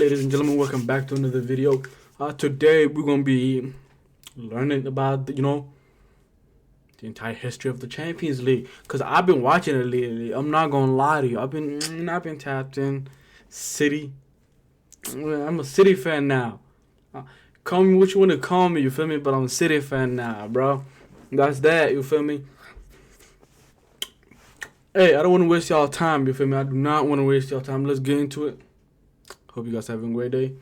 ladies and gentlemen? Welcome back to another video. Today we're gonna be learning about the entire history of the Champions League. Cause I've been watching it lately. I'm not gonna lie to you. I've been tapped in. City. I'm a City fan now. Call me what you want to call me. You feel me? But I'm a City fan now, bro. That's that. You feel me? Hey, I don't want to waste y'all time. You feel me? I do not want to waste y'all time. Let's get into it. Hope you guys having a great day.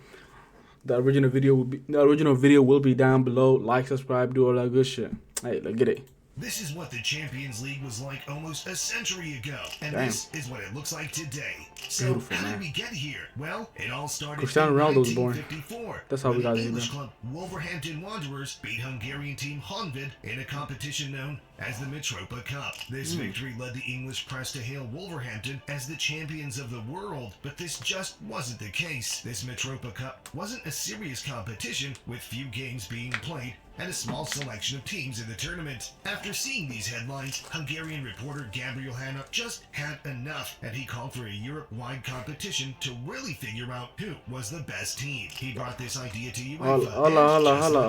The original video will be down below. Like, subscribe, do all that good shit. Hey, let's get it. This is what the Champions League was like almost a century ago, and Damn. This is what it looks like today. So, Beautiful, how man. did we get here? Well, it all started Cristiano in Ronaldo was born. 1954. That's how we got when the here, English man. club Wolverhampton Wanderers beat Hungarian team Honvéd in a competition known as the Mitropa Cup. This victory led the English press to hail Wolverhampton as the champions of the world, but this just wasn't the case. This Mitropa Cup wasn't a serious competition, with few games being played and a small selection of teams in the tournament. After seeing these headlines, Hungarian reporter Gabriel Hanna just had enough, and he called for a Europe-wide competition to really figure out who was the best team. He brought this idea to UEFA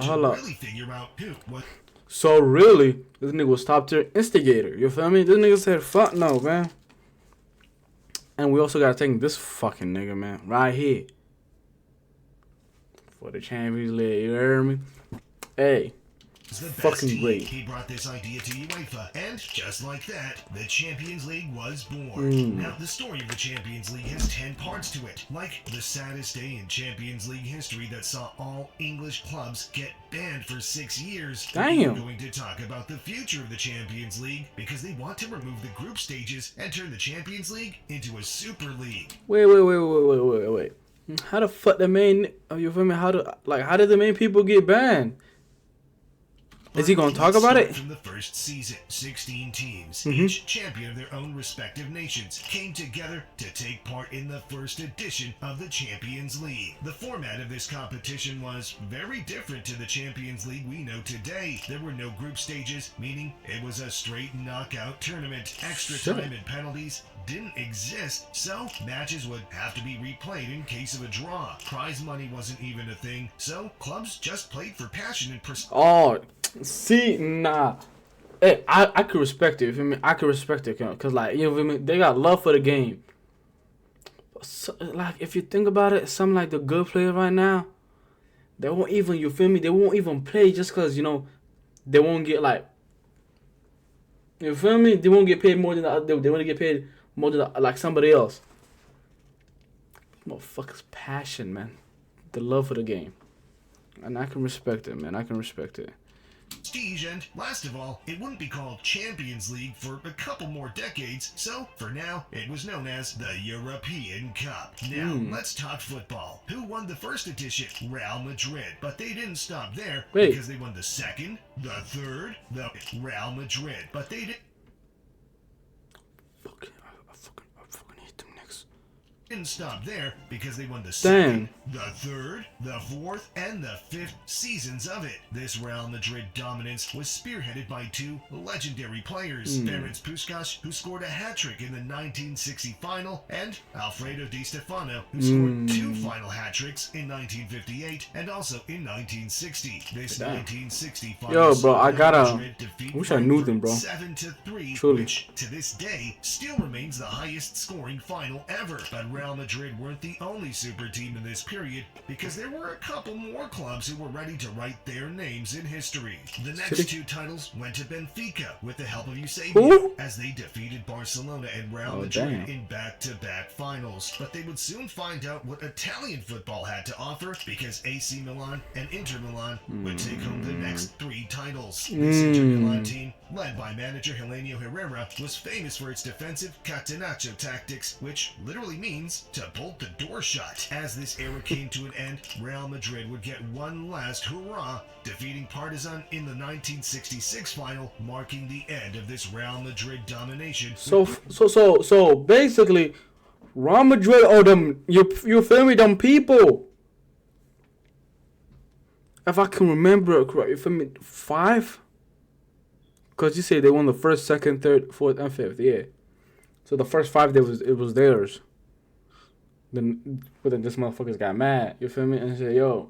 Hold really figure out who was. So really, this nigga was top tier instigator. You feel me? This nigga said, "Fuck no, man." And we also gotta thank this fucking nigga, man, right here for the Champions League. You heard me? Hey, The best fucking team. great. He brought this idea to UEFA, and just like that, the Champions League was born. Now, the story of the Champions League has 10 parts to it, like the saddest day in Champions League history that saw all English clubs get banned for 6 years. Damn. We're going to talk about the future of the Champions League, because they want to remove the group stages and turn the Champions League into a Super League. Wait. How the fuck the main? You feel me? How did the main people get banned? Is he gonna talk about it? From the first season, 16 teams, each champion of their own respective nations, came together to take part in the first edition of the Champions League. The format of this competition was very different to the Champions League we know today. There were no group stages, meaning it was a straight knockout tournament. Extra time and penalties didn't exist, so matches would have to be replayed in case of a draw. Prize money wasn't even a thing, so clubs just played for passion and Oh, see, nah. Hey, I could respect it. You feel me? I could respect it, cause like you feel me? They got love for the game. So, like if you think about it, some like the good players right now, they won't even. You feel me? They won't even play just cause they won't get like. You feel me? They won't get paid more than they want to get paid more than like somebody else. Motherfuckers' passion, man. The love for the game. And I can respect it, man. I can respect it. prestige, and last of all, it wouldn't be called Champions League for a couple more decades, so for now, it was known as the European Cup. Now, let's talk football. Who won the first edition? Real Madrid. But they didn't stop there, because they won the second, the third, the Real Madrid. But they didn't stop there, because they won the second, the third, the fourth, and the fifth seasons of it. This Real Madrid dominance was spearheaded by two legendary players, Ferenc Puskás, who scored a hat-trick in the 1960 final, and Alfredo Di Stefano, who scored two final hat-tricks in 1958 and also in 1960. This 1960 final, yo, bro, I gotta. I wish I knew them, bro. 7-3, Truly. which to this day still remains the highest scoring final ever. But Real Madrid weren't the only super team in this period, because there were a couple more clubs who were ready to write their names in history. The next two titles went to Benfica with the help of Eusebio, as they defeated Barcelona and Real Madrid in back-to-back finals. But they would soon find out what Italian football had to offer, because AC Milan and Inter Milan would take home the next three titles. This Inter Milan team, led by manager Helenio Herrera, was famous for its defensive catenaccio tactics, which literally means to bolt the door shut. As this era came to an end, Real Madrid would get one last hurrah, defeating Partizan in the 1966 final, marking the end of this Real Madrid domination. So basically, Real Madrid or them, you feel me, them people. If I can remember correctly, you feel me, 5? Because you say they won the first, second, third, fourth, and fifth, yeah. So the first 5, it was theirs. But then this motherfuckers got mad. You feel me? And said, "Yo,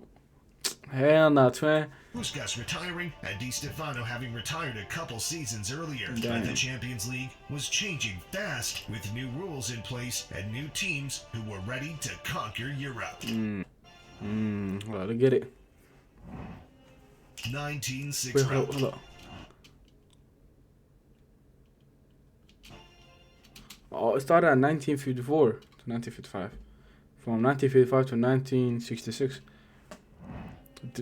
hell nah, twin." Puskas retiring and Di Stefano having retired a couple seasons earlier. Damn. But the Champions League was changing fast with new rules in place and new teams who were ready to conquer Europe. Well, to get it. 1960. Wait, hold up. Oh, it started in 1954 to 1955. From 1955 to 1966.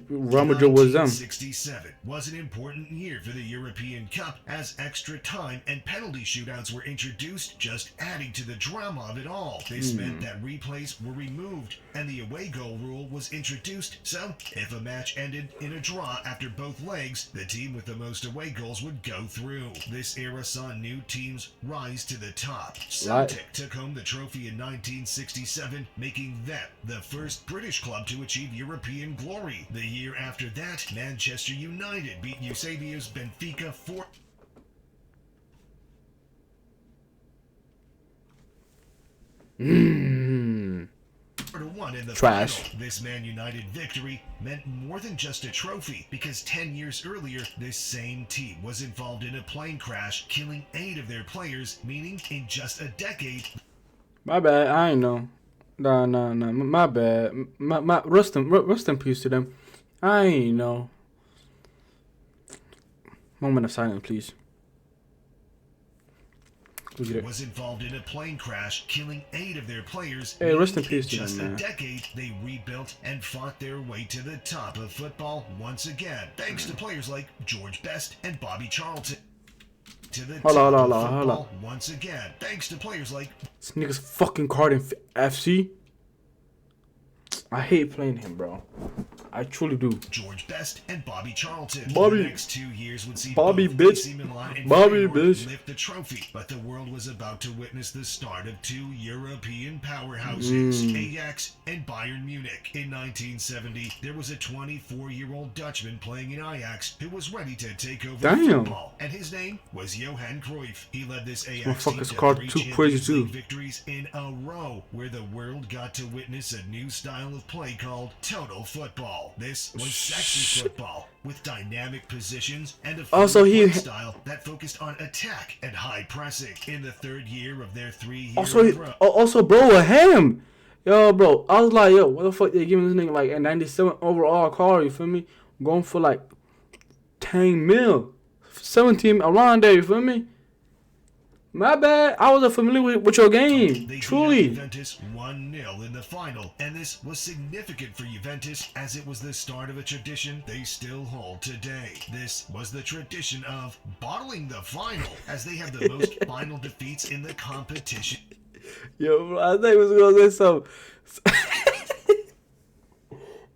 Real Madrid was them. 1967 was an important year for the European Cup as extra time and penalty shootouts were introduced, just adding to the drama of it all. This meant that replays were removed and the away goal rule was introduced, so if a match ended in a draw after both legs, the team with the most away goals would go through. This era saw new teams rise to the top. Celtic took home the trophy in 1967, making them the first British club to achieve European glory. The year after that, Manchester United beat Eusebio's Benfica 4-1 in the Trash. final. This Man United victory meant more than just a trophy, because 10 years earlier, this same team was involved in a plane crash, killing 8 of their players, meaning in just a decade. My bad. I ain't know. Nah. My bad. My rest in peace to them. I ain't know. Moment of silence, please. Was involved in a plane crash, killing 8 of their players. Hey, rest in peace to just them, a man. decade, they rebuilt and fought their way to the top of football once again, thanks to players like George Best and Bobby Charlton. To the Hold top on. of football once again, thanks to players like This nigga's fucking card in FC. I hate playing him, bro. I truly do. George Best and Bobby Charlton. Bobby. The next 2 years would see Bobby, both bitch. AC Milan and Bobby, Feyenoord bitch. lift the trophy, but the world was about to witness the start of 2 European powerhouses, Ajax and Bayern Munich. In 1970, there was a 24-year-old Dutchman playing in Ajax who was ready to take over Damn. football, and his name was Johan Cruyff. He led this Ajax team motherfucker's to card 3 too Champions crazy, League too. victories in a row, where the world got to witness a new style of play called total football. This was sexy football with dynamic positions and a Also, fluid he- play style that focused on attack and high pressing. In the 3rd year of their 3-year Also, bro, a ham. Yo, bro, I was like, yo, what the fuck they giving this nigga like a 97 overall card? You feel me? Going for like 10 mil, 17 around there. You feel me? My bad. I wasn't familiar with your game. They Truly. beat Juventus 1-0 in the final, and this was significant for Juventus as it was the start of a tradition they still hold today. This was the tradition of bottling the final, as they have the most final defeats in the competition. Yo, bro, I think we was gonna say something.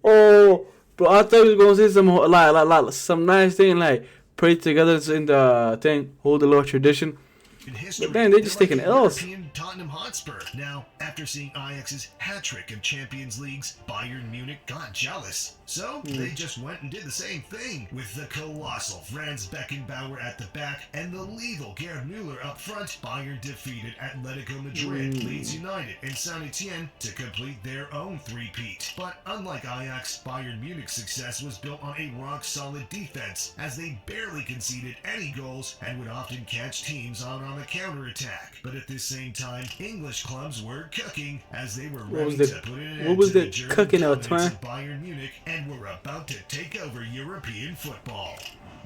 Oh, bro, I thought we was gonna say some like some nice thing, like pray together in the thing, hold the Lord tradition. In history, But then they just they're taking like the L's. European Tottenham Hotspur. Now, after seeing Ajax's hat-trick of Champions Leagues, Bayern Munich got jealous. So, they just went and did the same thing, with the colossal Franz Beckenbauer at the back and the lethal Gerd Müller up front. Bayern defeated Atletico Madrid, Leeds United, and Saint Etienne to complete their own three-peat. But unlike Ajax, Bayern Munich's success was built on a rock-solid defense, as they barely conceded any goals and would often catch teams on the counter-attack. But at the same time, English clubs were cooking, as they were ready to put an end to the German cooking out, dominance twin? of Bayern Munich and were about to take over European football.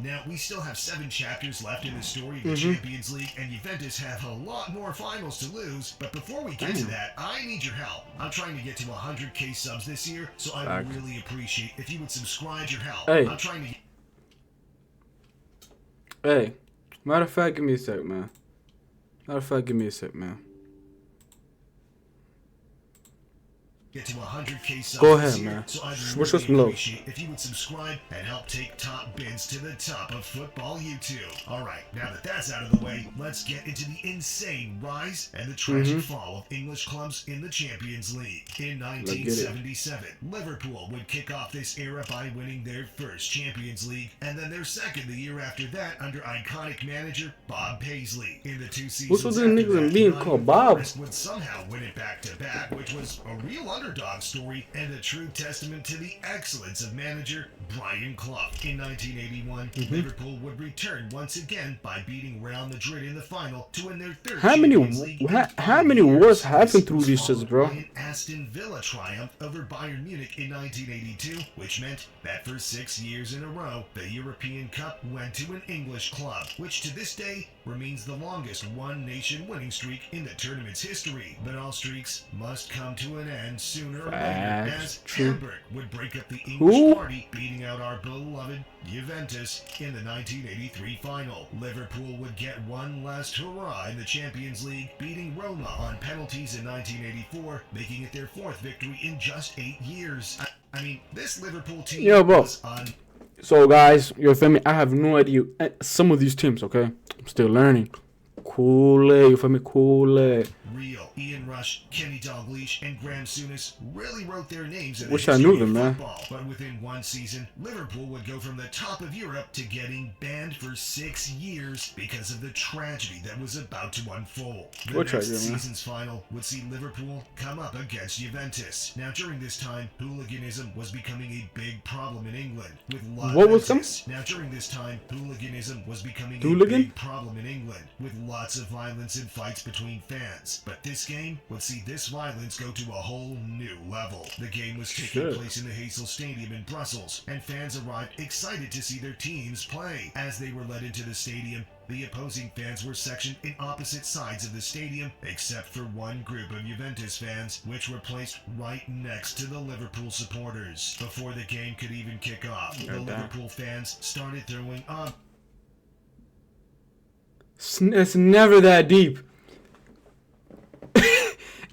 Now, we still have 7 chapters left in the story of the Champions League, and Juventus have a lot more finals to lose. But before we get to that, I need your help. I'm trying to get to 100K subs this year, so I would really appreciate if you would subscribe your help. Hey. I'm trying to get... Hey, matter of fact, give me a sec, man. Get to 100K subs Go this ahead, year, man. so I'd Wish really us some love. appreciate if you would subscribe and help take Top Bins to the top of football YouTube. Alright, now that that's out of the way, let's get into the insane rise and the tragic fall of English clubs in the Champions League. In 1977, Liverpool would kick off this era by winning their first Champions League, and then their second the year after that under iconic manager Bob Paisley. In the 2 seasons What's with these after niggas and that, being Nottingham called Bob? Forest would somehow win it back to back, which was a real underdog story and a true testament to the excellence of manager Brian Clough. In 1981, Liverpool would return once again by beating Real Madrid in the final to win their third How many Champions League in how 5 many years. wars happened This through was these shits, followed bro? by an Aston Villa triumph over Bayern Munich in 1982, which meant that for 6 years in a row, the European Cup went to an English club, which to this day remains the longest one-nation winning streak in the tournament's history. But all streaks must come to an end sooner or later, as True. Hamburg would break up the English Who? party, beating out our beloved Juventus in the 1983 final. Liverpool would get one last hurrah in the Champions League, beating Roma on penalties in 1984, making it their 4th victory in just 8 years. I mean, this Liverpool team Yo, bro. was on. So guys, you feel me? I have no idea some of these teams. Okay, I'm still learning. Cool, you feel me? Cool. Real. Ian Rush, Kenny Dalglish, and Graham Souness really wrote their names in the Wish I history knew them, of man. football. But within one season, Liverpool would go from the top of Europe to getting banned for 6 years because of the tragedy that was about to unfold. The What next tragedy, man? season's final would see Liverpool come up against Juventus. Now, during this time, hooliganism was becoming a big problem in England. With What was them? Now, during this time, hooliganism was becoming Hooligan? a big problem in England, with lots of violence and fights between fans. But this game would see this violence go to a whole new level. The game was taking Shit. place in the Heysel Stadium in Brussels, and fans arrived excited to see their teams play. As they were led into the stadium, the opposing fans were sectioned in opposite sides of the stadium, except for one group of Juventus fans, which were placed right next to the Liverpool supporters. Before the game could even kick off, the Liverpool fans started throwing It's never that deep.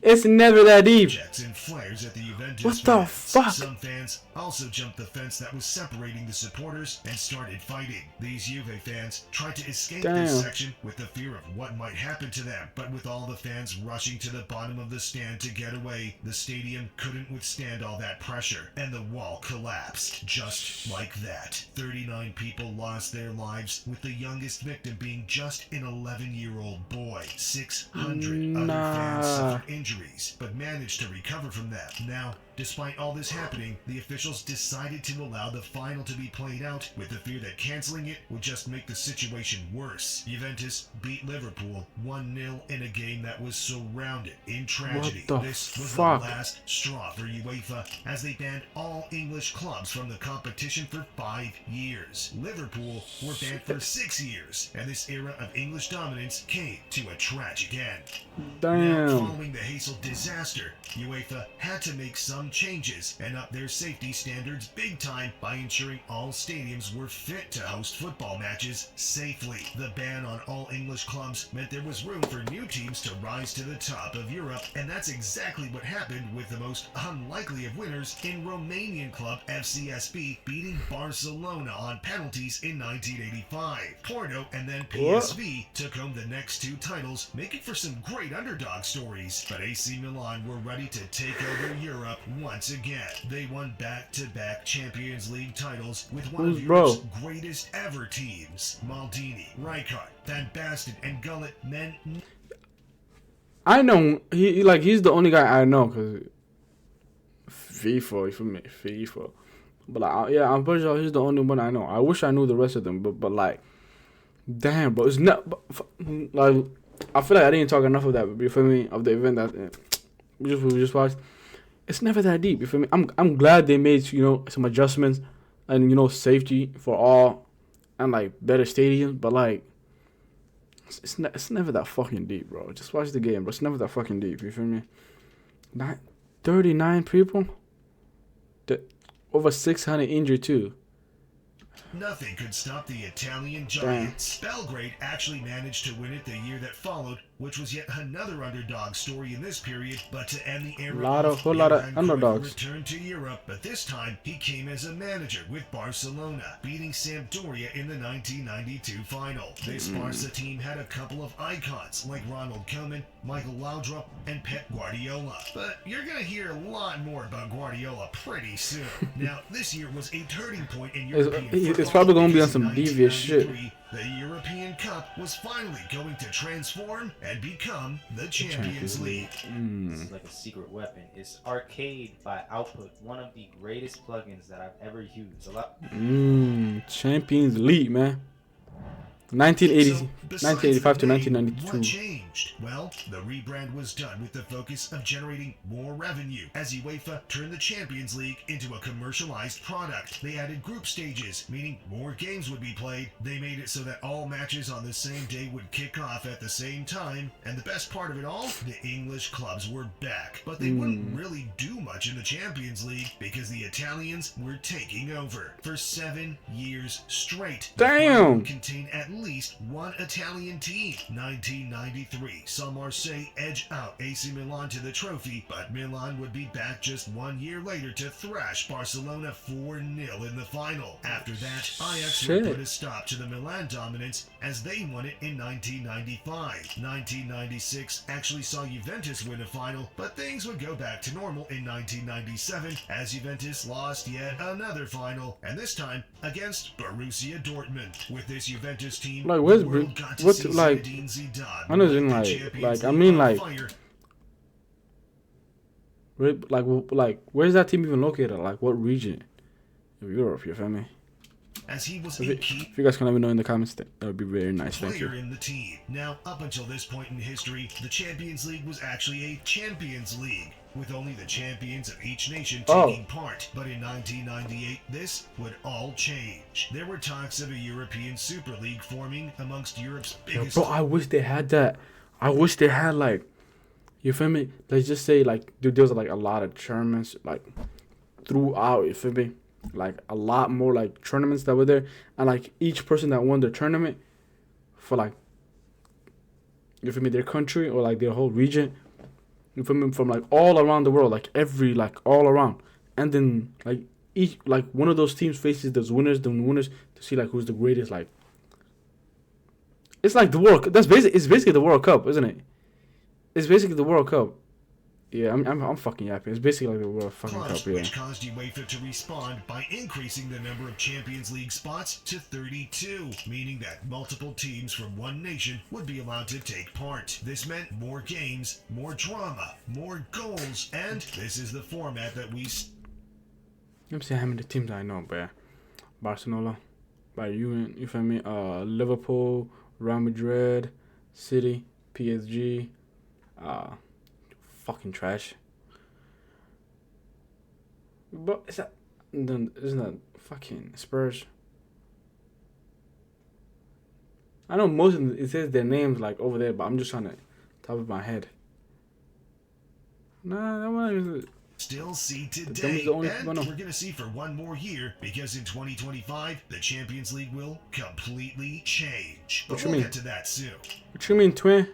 It's never that deep. objects and flares at the Juventus What the fans. fuck? Some fans also jumped the fence that was separating the supporters and started fighting. These Juve fans tried to escape this Damn. section with the fear of what might happen to them, but with all the fans rushing to the bottom of the stand to get away, the stadium couldn't withstand all that pressure, and the wall collapsed just like that. 39 people lost their lives, with the youngest victim being just an 11-year-old boy. 600 other fans suffered injuries, but managed to recover from them. Now, despite all this happening, the officials decided to allow the final to be played out, with the fear that canceling it would just make the situation worse. Juventus beat Liverpool 1-0 in a game that was surrounded in tragedy. What the This was fuck? the last straw for UEFA, as they banned all English clubs from the competition for 5 years. Liverpool were banned for 6 years, and this era of English dominance came to a tragic end. Now, Damn. following the Heysel disaster, UEFA had to make some changes and up their safety standards big time by ensuring all stadiums were fit to host football matches safely. The ban on all English clubs meant there was room for new teams to rise to the top of Europe, and that's exactly what happened with the most unlikely of winners in Romanian club FCSB beating Barcelona on penalties in 1985. Porto and then PSV took home the next 2 titles, making for some great underdog stories, but AC Milan were ready to take over Europe once again. They won back-to-back Champions League titles with one of Who's bro? Europe's greatest ever teams. Maldini, Rijkaard, Van Basten, and Gullit meant I know he's the only guy I know because FIFA, you feel me? FIFA. But like, yeah, I'm pretty sure he's the only one I know. I wish I knew the rest of them, but like, damn, bro, it's not like I feel like I didn't talk enough of that. You feel me? Of the event that we just watched. It's never that deep. You feel me? I'm glad they made some adjustments and safety for all and like better stadiums, but like. It's never that fucking deep, bro. Just watch the game, bro. It's never that fucking deep. You feel me? 39 people? Over 600 injured, too. nothing could stop the Italian giants. Belgrade actually managed to win it the year that followed, which was yet another underdog story in this period. But to end the era, Whole lot of Johan Cruyff underdogs. returned to Europe, but this time he came as a manager with Barcelona, beating Sampdoria in the 1992 final. This Barca team had a couple of icons like Ronald Koeman, Michael Laudrup, and Pep Guardiola. But you're gonna hear a lot more about Guardiola pretty soon. Now, this year was a turning point in European football. It's probably gonna be on because some in devious shit. 1993, the European Cup was finally going to transform and become the Champions League. This is like a secret weapon. It's Arcade by Output, one of the greatest plugins that I've ever used. Champions League, man. 1985 to 1992. What changed? Well, the rebrand was done with the focus of generating more revenue as UEFA turned the Champions League into a commercialized product. They added group stages, meaning more games would be played. They made it so that all matches on the same day would kick off at the same time. And the best part of it all, the English clubs were back. But they wouldn't really do much in the Champions League because the Italians were taking over. For 7 years straight, the Damn! final would contain at least one Italian team. 1993 saw Marseille edge out AC Milan to the trophy, but Milan would be back just 1 year later to thrash Barcelona 4-0 in the final. After that, Ajax would put a stop to the Milan dominance as they won it in 1995. 1996 actually saw Juventus win a final, but things would go back to normal in 1997 as Juventus lost yet another final, and this time against Borussia Dortmund. With this Juventus team, Like, where's the world got to what see like? Zinedine Zidane I know light in the like Champions I League mean on like fire. like where's that team even located? Like what region of Europe? You feel me? As he was If, a key if you guys can let me know in the comments, that would be very nice. Thank player you. in the team. Now, up until this point in history, the Champions League was actually a Champions League, with only the champions of each nation taking part. But in 1998, this would all change. There were talks of a European Super League forming amongst Europe's biggest... Bro, I wish they had that. I wish they had like, you feel me? Let's just say like, dude, there was like a lot of tournaments like throughout. You feel me? Like a lot more like tournaments that were there, and like each person that won the tournament for like, you feel me, their country or like their whole region, you feel me, from like all around the world, like all around, and then like each like one of those teams faces those winners to see like who's the greatest. Like it's like the World. It's basically the World Cup, isn't it? It's basically the World Cup. Yeah, I'm fucking yapping. It's basically like the World fucking Cup, yeah. Which caused UEFA to respond by increasing the number of Champions League spots to 32, meaning that multiple teams from one nation would be allowed to take part. This meant more games, more drama, more goals, and this is the format that we... Let me see how many teams I know, bro. Barcelona, Bayern, you feel me? Liverpool, Real Madrid, City, PSG, fucking trash. But isn't that fucking Spurs? I know most of it says their names like over there, but I'm just trying to top of my head. Nah, that one is still see That was today, the only and one we're of- going to see for one more year, because in 2025, the Champions League will completely change. But What you we'll mean? get to that soon. What you mean, twin?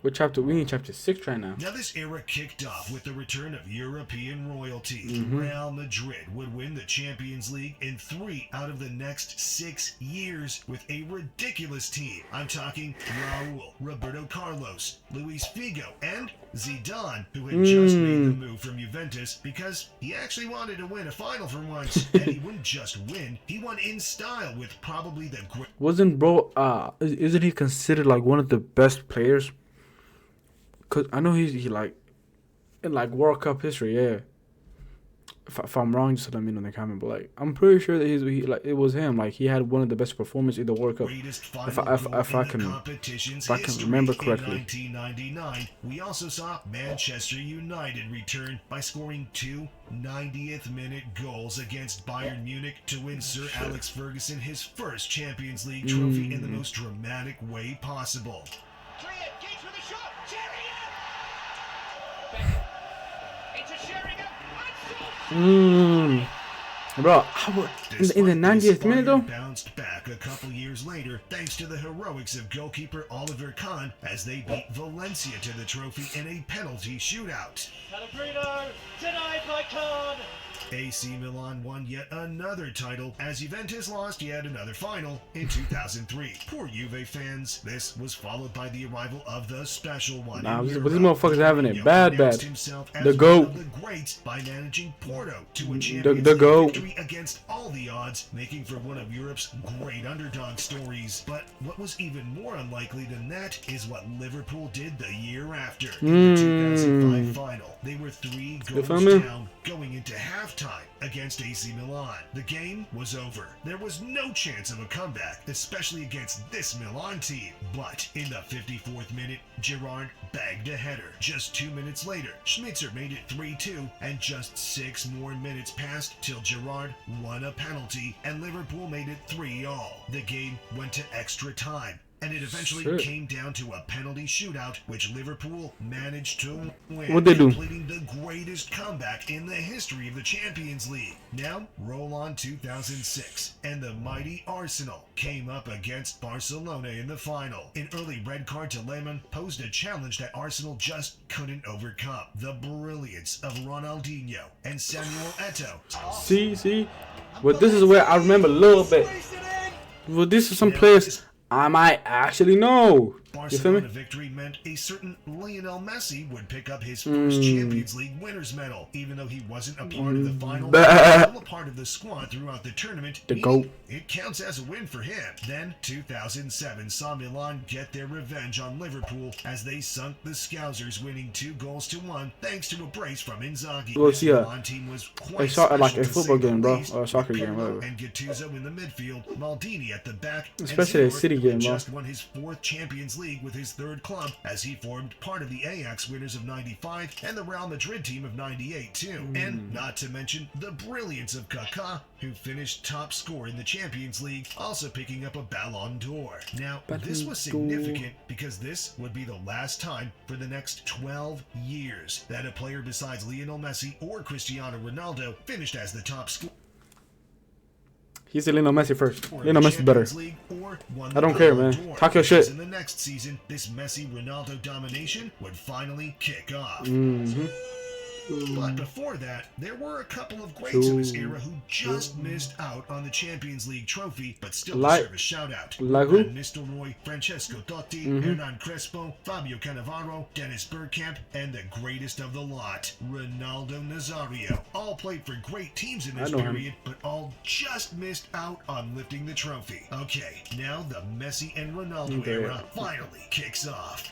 What chapter? We in chapter 6 right now. Now this era kicked off with the return of European royalty. Mm-hmm. Real Madrid would win the Champions League in 3 out of the next 6 years with a ridiculous team. I'm talking Raul, Roberto Carlos, Luis Figo, and Zidane, who had just made the move from Juventus because he actually wanted to win a final for once. And he wouldn't just win, he won in style with probably the great... Wasn't isn't he considered like one of the best players? Cause I know he like in like World Cup history, yeah. If I'm wrong, just let me know in the comment. But like, I'm pretty sure that he like it was him. Like he had one of the best performances in the World Cup. If I can remember correctly. In 1999, we also saw Manchester United return by scoring 2 90th minute goals against Bayern Munich to win Sir Alex Ferguson his first Champions League trophy in the most dramatic way possible. Cleared, Giggs with a shot, Sheringham! Into Sheringham, and Bro, in the 90th minute though. Bounced back a couple years later thanks to the heroics of goalkeeper Oliver Kahn as they beat Valencia to the trophy in a penalty shootout. Pellegrino denied by Khan. AC Milan won yet another title as Juventus lost yet another final in 2003. Poor Juve fans. This was followed by the arrival of the special one. Nah, in these Europe. motherfuckers having it bad. Announced himself as The one GOAT. of the greats by managing Porto to a The Champions League GOAT. victory against all the odds, making for one of Europe's great underdog stories. But what was even more unlikely than that is what Liverpool did the year after. In the 2005 final, they were 3 feel goals me? down going into halftime against AC Milan. The game was over. There was no chance of a comeback, especially against this Milan team. But in the 54th minute, Gerrard bagged a header. Just 2 minutes later, Schmitzer made it 3-2, and just 6 more minutes passed till Gerrard won a penalty, and Liverpool made it 3-all. The game went to extra time, and it eventually Shit. came down to a penalty shootout, which Liverpool managed to win, What'd they do? completing the greatest comeback in the history of the Champions League. Now, roll on 2006, and the mighty Arsenal came up against Barcelona in the final. An early red card to Lehmann posed a challenge that Arsenal just couldn't overcome. The brilliance of Ronaldinho and Samuel Eto'o. See. Well, this is where I remember a little bit. Well, this is some players I might actually know. You feel Barcelona me? victory meant a certain Lionel Messi would pick up his first Champions League winners medal, even though he wasn't a part of the final. He was still a part of the squad throughout the tournament. The meaning GOAT. It counts as a win for him. Then 2007 saw Milan get their revenge on Liverpool as they sunk the Scousers, winning 2-1 thanks to a brace from Inzaghi. Well, This see, Milan team was quite like special a to football say the game, bro, least, or a soccer with game, Pirlo whatever. and Gattuso in the midfield, Maldini at the back, and Especially a Seedorf, city who game, had bro. just won his 4th Champions League with his 3rd club as he formed part of the Ajax winners of 95 and the Real Madrid team of 98 too. And not to mention the brilliance of Kaká, who finished top scorer in the Champions League, also picking up a Ballon d'Or. Now, this was significant because this would be the last time for the next 12 years that a player besides Lionel Messi or Cristiano Ronaldo finished as the top scorer. He said Lionel Messi first. Or Lionel the Messi better. Champions League, or won I the don't care, Ballon man. d'Or, Talk your because shit. In the next season, this Messi-Ronaldo domination would finally kick off. But before that, there were a couple of greats in this era who just missed out on the Champions League trophy, but still deserve a shout-out. Like who? Van Nistelrooy, Francesco Totti, Hernan Crespo, Fabio Cannavaro, Dennis Bergkamp, and the greatest of the lot, Ronaldo Nazario. All played for great teams in this know him. period, but all just missed out on lifting the trophy. Okay, now the Messi and Ronaldo era finally kicks off.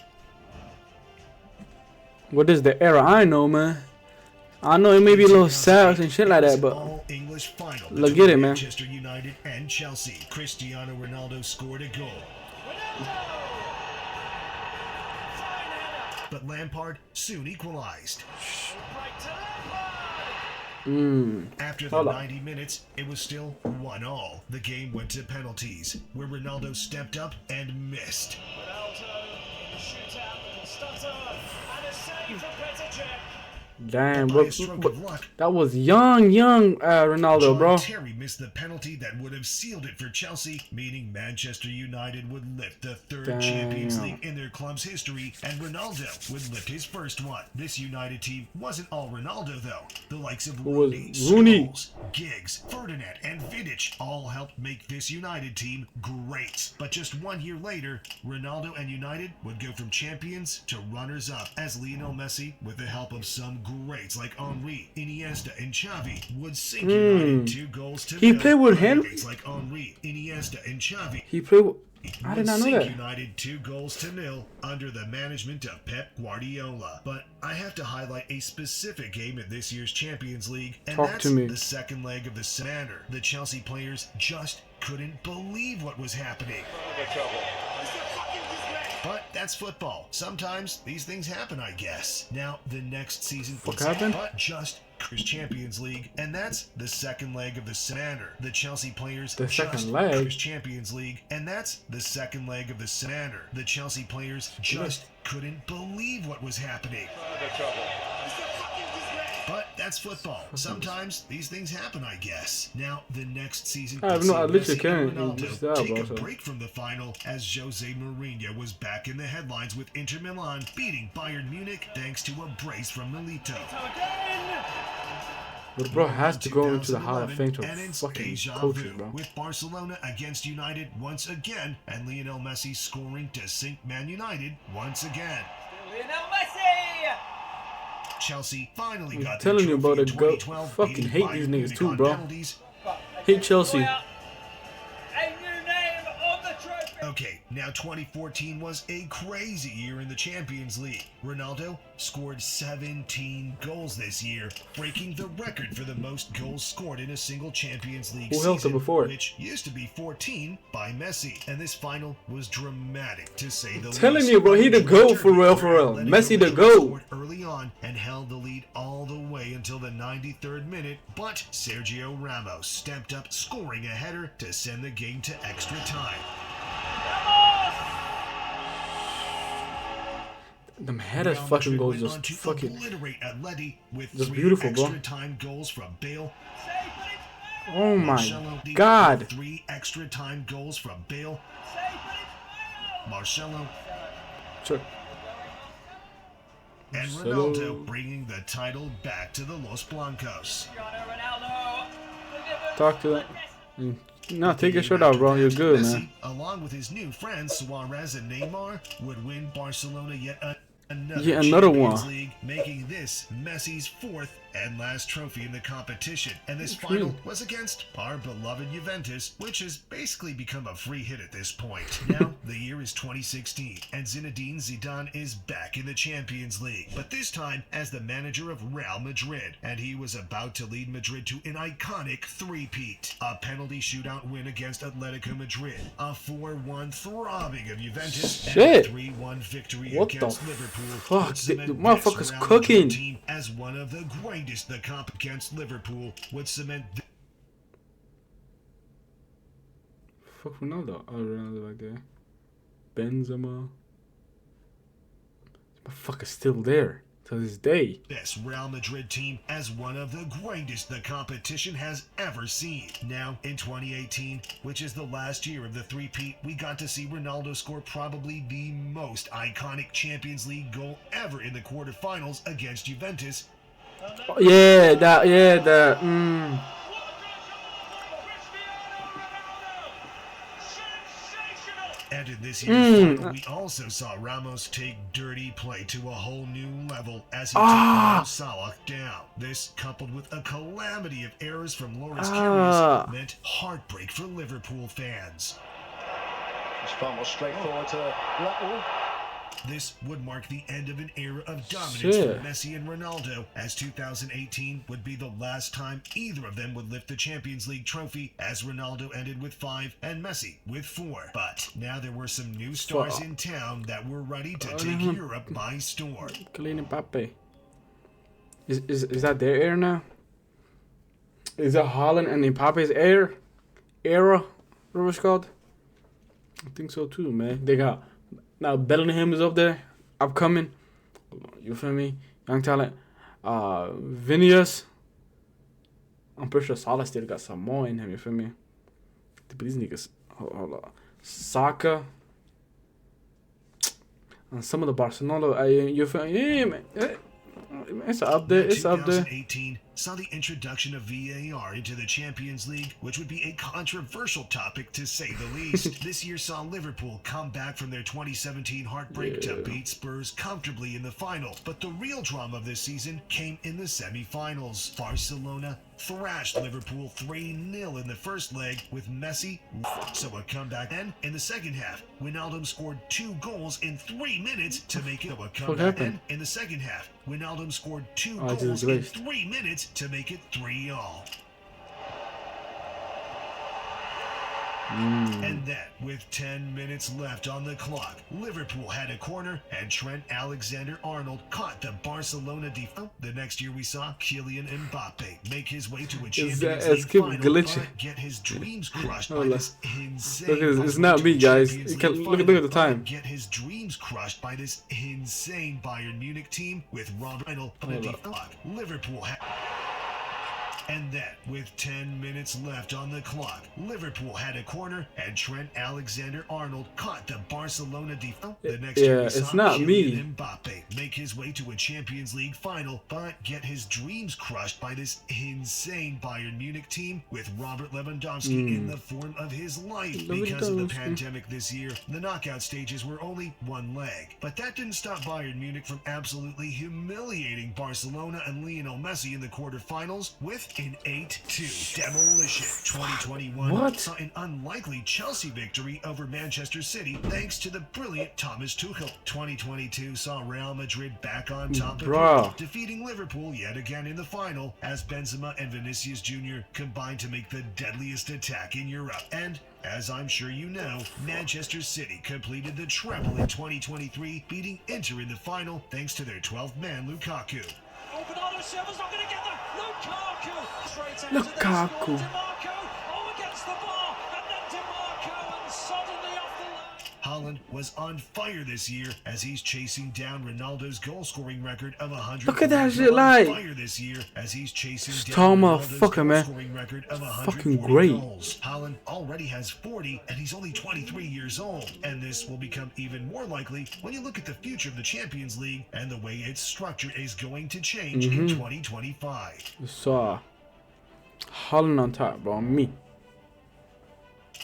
What is the era? I know, man. I know it may be a little sad and shit like that, but all-English final look between at it, man. Manchester United and Chelsea. Cristiano Ronaldo scored a goal, but Lampard soon equalized. After the Hold up. 90 minutes, it was still 1-1. The game went to penalties, where Ronaldo stepped up and missed. Ronaldo in the shootout with a stutter and a save from Petr Cech. damn, By a stroke of luck, that was young Ronaldo, John bro. Terry missed the penalty that would have sealed it for Chelsea, meaning Manchester United would lift the 3rd Champions Damn. League in their club's history, and Ronaldo would lift his first one. This United team wasn't all Ronaldo, though. The likes of was Rooney, Rooney? Scholes, Giggs, Ferdinand, and Vidic all helped make this United team great. But just 1 year later, Ronaldo and United would go from champions to runners-up, as Lionel Messi, with the help of some greats like Henry, Iniesta, and Xavi, would sink United 2-0. He played with him? Greats like Henry, Iniesta, and Xavi He played with... I would did not know sink that. United 2-0 under the management of Pep Guardiola. But I have to highlight a specific game in this year's Champions League, and Talk that's to me. the second leg of the Samander. The Chelsea players just couldn't believe what was happening. But that's football. Sometimes these things happen, I guess. Now, the next season What happened? but just Champions League, and that's the second leg of the Samander. The Chelsea players The just second leg? Champions League, and that's the second leg of the Samander. The Chelsea players just couldn't believe what was happening. But that's football. Sometimes these things happen, I guess. Now, the next season, I have could no- see I literally Messi and can't Ronaldo just that, take bro, a so. break from the final as Jose Mourinho was back in the headlines with Inter Milan beating Bayern Munich thanks to a brace from Milito. Again. But bro has to go into the Hall of Fame to 2011, and it's fucking deja coaches, vu bro. with Barcelona against United once again, and Lionel Messi scoring to sink Man United once again. Lionel Messi. Chelsea finally I'm got telling you, bro, the the trophy goat- in 2012, fucking beating hate Bayern these niggas Munich too, on bro. penalties. Hate Chelsea. A new name on the trophy. Okay, now 2014 was a crazy year in the Champions League. Ronaldo scored 17 goals this year, breaking the record for the most goals scored in a single Champions League Who held it season, before? which used to be 14 by Messi. And this final was dramatic, to say the least. Telling you, bro, he the GOAT for real, for real. Atletico Messi the Madrid GOAT. scored early on and held the lead all the way until the 93rd minute, but Sergio Ramos stepped up, scoring a header to send the game to extra time. Them headers Real fucking Madrid goals went on just to fucking. obliterate Atleti with Just 3 beautiful, bro. extra time goals from Bale. Oh my Marcelo with god. 3 extra time goals from Bale. Marcelo Sure. and Marcelo. Ronaldo bringing the title back to the Los Blancos. Talk to them. No, take your shirt off, bro. You're good, Messi, man. along with his new friends Suarez and Neymar, would win Barcelona yet another one. Champions League, making this Messi's 4th and last trophy in the competition. And this What do you final mean? was against our beloved Juventus, which has basically become a free hit at this point. Now, the year is 2016, and Zinedine Zidane is back in the Champions League, but this time as the manager of Real Madrid, and he was about to lead Madrid to an iconic three-peat. A penalty shootout win against Atletico Madrid, a 4-1 throbbing of Juventus, and Shit. a 3-1 victory What the against Liverpool. fuck? would cement The this motherfucker's Real cooking. Madrid team as one of the greatest. The comp against Liverpool would cement Fuck Ronaldo. Oh, Ronaldo back there. Benzema. This motherfucker's still there to this day. this Real Madrid team as one of the greatest the competition has ever seen. Now, in 2018, which is the last year of the three-peat, we got to see Ronaldo score probably the most iconic Champions League goal ever in the quarterfinals against Juventus. Oh, yeah, that. And in this year's final, we also saw Ramos take dirty play to a whole new level as he took Mo Salah down. This, coupled with a calamity of errors from Loris Karius, meant heartbreak for Liverpool fans. It's far more straightforward to Blackpool. This would mark the end of an era of dominance Shit. for Messi and Ronaldo, as 2018 would be the last time either of them would lift the Champions League trophy, as Ronaldo ended with 5 and Messi with 4. But now there were some new stars in town that were ready to take Europe by storm. Kylian Mbappe. Is that their era now? Is that Haaland and Mbappe's era? Whatever it's called? I think so too, man. They got now Bellingham is up there, upcoming. You feel me? Young talent. Vinicius. I'm pretty sure Salah still got some more in him. You feel me? But these niggas, hold on. Saka. And some of the Barcelona. You feel me? Yeah, man. It's up there. It's up there. 2018 saw the introduction of VAR into the Champions League, which would be a controversial topic to say the least. This year saw Liverpool come back from their 2017 heartbreak to beat Spurs comfortably in the final. But the real drama of this season came in the semi-finals. Barcelona thrashed Liverpool 3-0 in the first leg with Messi, so a comeback. And in the second half, Wijnaldum scored 2 goals in 3 minutes to make it a comeback. And in the second half, Wijnaldum scored 2 goals in 3 minutes to make it 3-3. And then, with 10 minutes left on the clock, Liverpool had a corner and Trent Alexander-Arnold caught the Barcelona defense. The next year we saw Kylian Mbappe make his way to a Champions League keep final, glitching. but get his dreams crushed by Hold on. this insane. Look at this. It's Bayern not me, Munich guys. Champions You can't- League look at final, the time. but get his dreams crushed by this insane Bayern Munich team with Robert Reynolds on the Hold defense. Liverpool had. And then, with 10 minutes left on the clock, Liverpool had a corner and Trent Alexander-Arnold caught the Barcelona defense. The next year we Yeah, saw it's not me. Kylian Mbappe make his way to a Champions League final, but get his dreams crushed by this insane Bayern Munich team with Robert Lewandowski in the form of his life. Because of the Lewandowski. pandemic this year, the knockout stages were only one leg. But that didn't stop Bayern Munich from absolutely humiliating Barcelona and Lionel Messi in the quarterfinals with an 8-2 demolition. 2021 What? saw an unlikely Chelsea victory over Manchester City thanks to the brilliant Thomas Tuchel. 2022 saw Real Madrid back on top of Bruh. Europe, defeating Liverpool yet again in the final as Benzema and Vinicius Jr. combined to make the deadliest attack in Europe. And as I'm sure you know, Manchester City completed the treble in 2023, beating Inter in the final thanks to their 12th man Lukaku. Oh, Bernardo Silva's not going to get there. Lukaku. Straight out Lukaku. to this. DeMarco. Oh, against the bar. And then DeMarco. And suddenly off the line. Haaland was on fire this year as he's chasing down Ronaldo's goal-scoring record of 100. Look at that shit, like- on fire this year as he's chasing Just down talking Ronaldo's motherfucker, man. goal-scoring record of Fucking 140 great. goals. Haaland already has 40, and he's only 23 years old. And this will become even more likely when you look at the future of the Champions League and the way its structure is going to change in 2025. Saw Holland on top, bro. Me.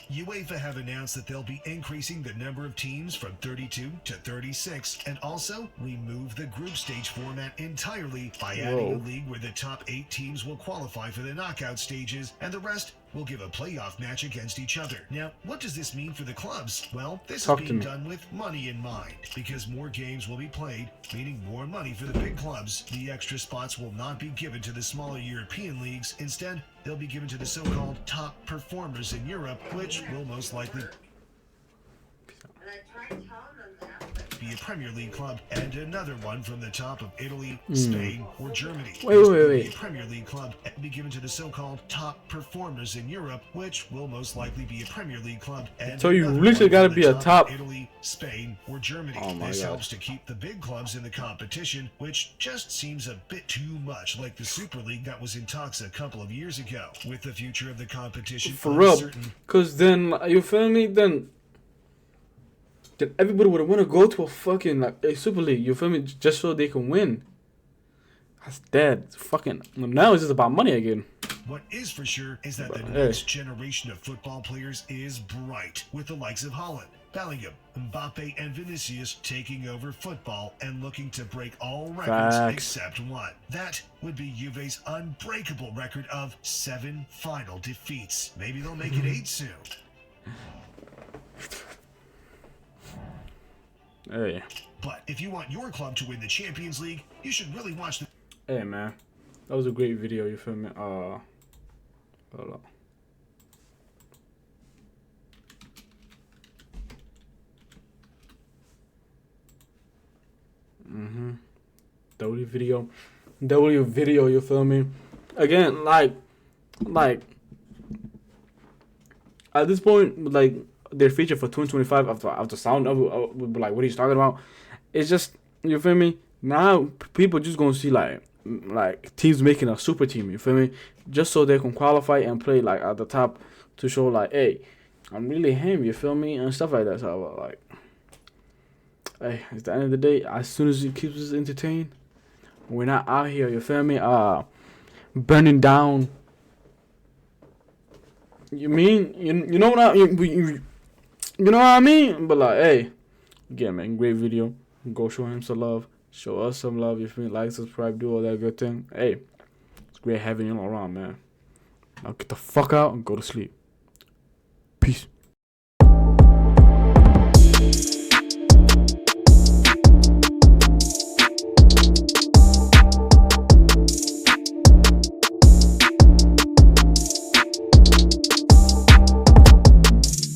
UEFA have announced that they'll be increasing the number of teams from 32 to 36 and also remove the group stage format entirely by adding a Whoa. league where the top 8 teams will qualify for the knockout stages and the rest will give a playoff match against each other. Now, what does this mean for the clubs? Well, this Talk is to being me. done with money in mind because more games will be played, meaning more money for the big clubs. The extra spots will not be given to the smaller European leagues. Instead, they'll be given to the so-called top performers in Europe, which will most likely be a Premier League club, and another one from the top of Italy, Spain, or Germany. Wait, This wait, will wait. be a Premier League club and be given to the so-called top performers in Europe, which will most likely be a Premier League club. And So you another literally one gotta from be the a top- of Italy, Spain, or Germany. Oh my This God. helps to keep the big clubs in the competition, which just seems a bit too much like the Super League that was in talks a couple of years ago. With the future of the competition For real. uncertain, Cause then you feel me? Then everybody would want to go to a fucking like a Super League. You feel me? Just so they can win. That's dead. It's fucking. Now it's just about money again. what is for sure is that the But, next generation of football players is bright, with the likes of Haaland, Bellingham, Mbappe, and Vinicius taking over football and looking to break all records Facts. except one. That would be Juve's unbreakable record of 7 final defeats. Maybe they'll make it 8 soon. Hey, But if you want your club to win the Champions League, you should really watch the hey, man, that was a great video. You feel me? Hold up. W video. You feel me? Again, like at this point, like their feature for 2025 after sound would be like, what are you talking about? It's just, you feel me? Now people just gonna see like teams making a super team. You feel me? Just so they can qualify and play like at the top to show like, hey, I'm really him. You feel me? And stuff like that. So like, hey, at the end of the day, as soon as it keeps us entertained, we're not out here. You feel me? Burning down. You mean you know what you know what I mean? But like, hey, again, man, great video. Go show him some love. Show us some love. If you like, subscribe, do all that good thing. Hey, it's great having you all around, man. Now get the fuck out and go to sleep. Peace.